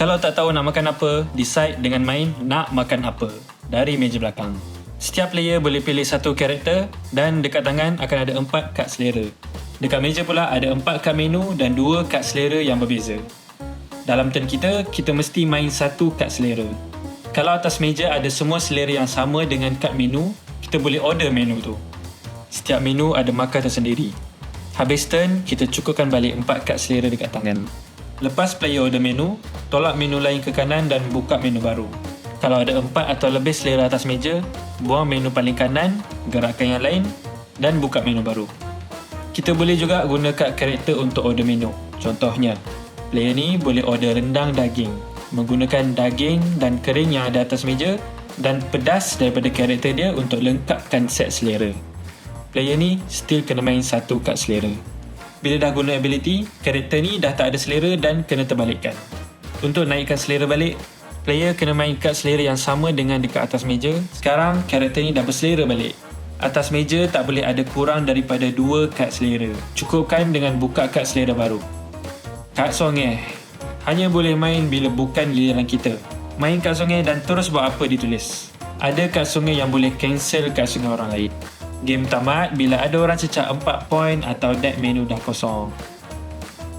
Kalau tak tahu nak makan apa, decide dengan main nak makan apa dari meja belakang. Setiap player boleh pilih satu karakter dan dekat tangan akan ada 4 kad selera. Dekat meja pula ada 4 kad menu dan 2 kad selera yang berbeza. Dalam turn kita mesti main satu kad selera. Kalau atas meja ada semua selera yang sama dengan kad menu, kita boleh order menu tu. Setiap menu ada markah tersendiri. Habis turn, kita cukupkan balik 4 kad selera dekat tangan. Lepas player order menu, tolak menu lain ke kanan dan buka menu baru. Kalau ada 4 atau lebih selera atas meja, buang menu paling kanan, gerakkan yang lain dan buka menu baru. Kita boleh juga guna kad karakter untuk order menu. Contohnya, player ni boleh order rendang daging menggunakan daging dan kering yang ada atas meja dan pedas daripada karakter dia untuk lengkapkan set selera. Player ni still kena main satu kad selera. Bila dah guna ability, karakter ni dah tak ada selera dan kena terbalikkan. Untuk naikkan selera balik, player kena main kad selera yang sama dengan dekat atas meja. Sekarang karakter ni dah berselera balik. Atas meja tak boleh ada kurang daripada 2 kad selera. Cukupkan dengan buka kad selera baru. Kad songeh hanya boleh main bila bukan giliran kita. Main kad songeh dan terus buat apa ditulis. Ada kad songeh yang boleh cancel kad songeh orang lain. Game tamat bila ada orang cecah 4 point atau deck menu dah kosong.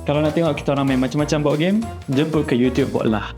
Kalau nak tengok kita orang main macam-macam board game, jemput ke YouTube Boardlah.